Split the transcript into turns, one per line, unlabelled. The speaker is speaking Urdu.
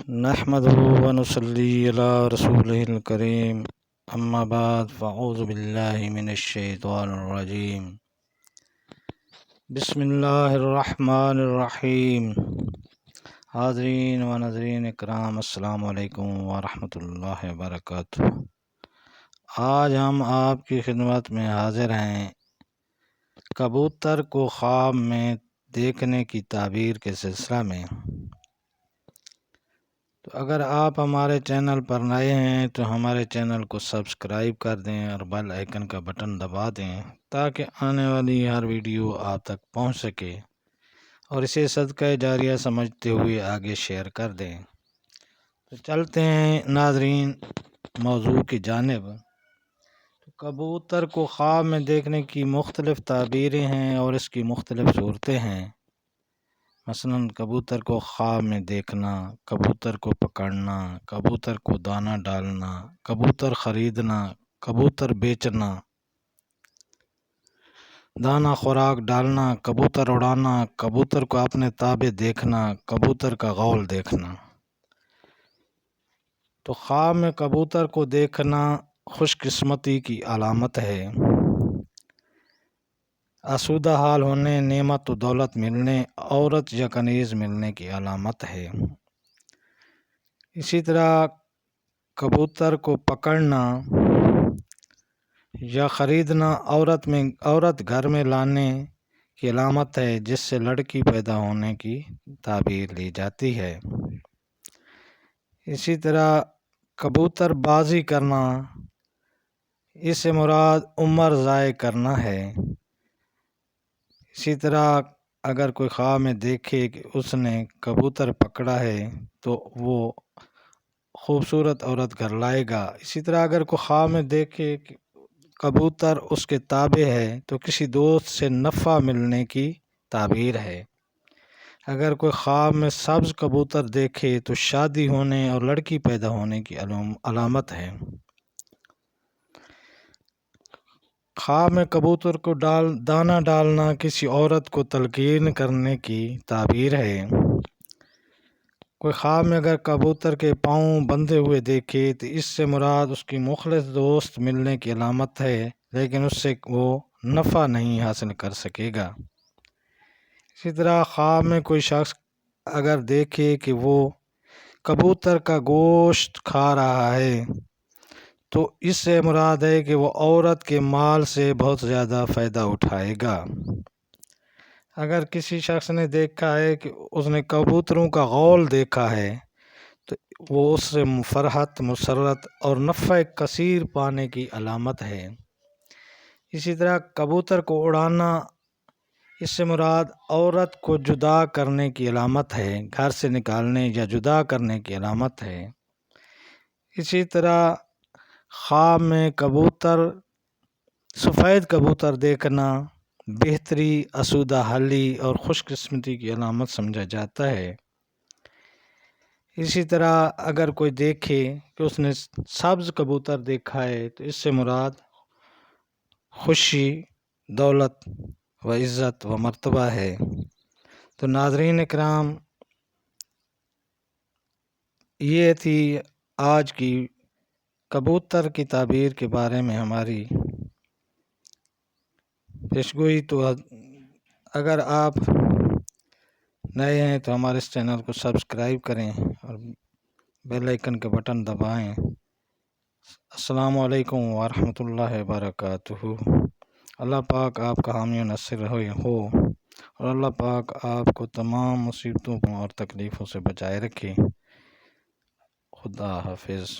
نحمده ونصلي على رسوله الكريم اما بعد فاعوذ بالله من الشیطان الرجیم بسم اللہ الرحمن الرحیم۔ حاضرین و ناظرین اکرام، السلام علیکم ورحمۃ اللہ وبرکاتہ۔ آج ہم آپ کی خدمت میں حاضر ہیں کبوتر کو خواب میں دیکھنے کی تعبیر کے سلسلہ میں۔ تو اگر آپ ہمارے چینل پر نئے ہیں تو ہمارے چینل کو سبسکرائب کر دیں اور بیل آئیکن کا بٹن دبا دیں تاکہ آنے والی ہر ویڈیو آپ تک پہنچ سکے، اور اسے صدقہ جاریہ سمجھتے ہوئے آگے شیئر کر دیں۔ تو چلتے ہیں ناظرین موضوع کی جانب۔ تو کبوتر کو خواب میں دیکھنے کی مختلف تعبیریں ہیں اور اس کی مختلف صورتیں ہیں۔ مثلاً کبوتر کو خواب میں دیکھنا، کبوتر کو پکڑنا، کبوتر کو دانہ ڈالنا، کبوتر خریدنا، کبوتر بیچنا، دانہ خوراک ڈالنا، کبوتر اڑانا، کبوتر کو اپنے تابع دیکھنا، کبوتر کا غول دیکھنا۔ تو خواب میں کبوتر کو دیکھنا خوش قسمتی کی علامت ہے، آسودہ حال ہونے، نعمت و دولت ملنے، عورت یا کنیز ملنے کی علامت ہے۔ اسی طرح کبوتر کو پکڑنا یا خریدنا عورت گھر میں لانے کی علامت ہے، جس سے لڑکی پیدا ہونے کی تعبیر لی جاتی ہے۔ اسی طرح کبوتر بازی کرنا، اس سے مراد عمر ضائع کرنا ہے۔ اسی طرح اگر کوئی خواب میں دیکھے کہ اس نے کبوتر پکڑا ہے تو وہ خوبصورت عورت گھر لائے گا۔ اسی طرح اگر کوئی خواب میں دیکھے کہ کبوتر اس کے تابع ہے تو کسی دوست سے نفع ملنے کی تعبیر ہے۔ اگر کوئی خواب میں سبز کبوتر دیکھے تو شادی ہونے اور لڑکی پیدا ہونے کی علامت ہے۔ خواب میں کبوتر کو دانہ ڈالنا کسی عورت کو تلقین کرنے کی تعبیر ہے۔ کوئی خواب میں اگر کبوتر کے پاؤں بندھے ہوئے دیکھے تو اس سے مراد اس کی مخلص دوست ملنے کی علامت ہے، لیکن اس سے وہ نفع نہیں حاصل کر سکے گا۔ اسی طرح خواب میں کوئی شخص اگر دیکھے کہ وہ کبوتر کا گوشت کھا رہا ہے تو اس سے مراد ہے کہ وہ عورت کے مال سے بہت زیادہ فائدہ اٹھائے گا۔ اگر کسی شخص نے دیکھا ہے کہ اس نے کبوتروں کا غول دیکھا ہے تو وہ اس سے فرحت، مسرت اور نفع کثیر پانے کی علامت ہے۔ اسی طرح کبوتر کو اڑانا، اس سے مراد عورت کو جدا کرنے کی علامت ہے، گھر سے نکالنے یا جدا کرنے کی علامت ہے۔ اسی طرح خواب میں سفید کبوتر دیکھنا بہتری، آسودہ حالی اور خوش قسمتی کی علامت سمجھا جاتا ہے۔ اسی طرح اگر کوئی دیکھے کہ اس نے سبز کبوتر دیکھا ہے تو اس سے مراد خوشی، دولت و عزت و مرتبہ ہے۔ تو ناظرین اکرام، یہ تھی آج کی کبوتر کی تعبیر کے بارے میں ہماری پیشگوئی۔ تو اگر آپ نئے ہیں تو ہمارے اس چینل کو سبسکرائب کریں اور بیل آئیکن کا بٹن دبائیں۔ السلام علیکم ورحمۃ اللہ وبرکاتہ۔ اللہ پاک آپ کا حامی و ناصر ہو، اور اللہ پاک آپ کو تمام مصیبتوں اور تکلیفوں سے بچائے رکھے۔ خدا حافظ۔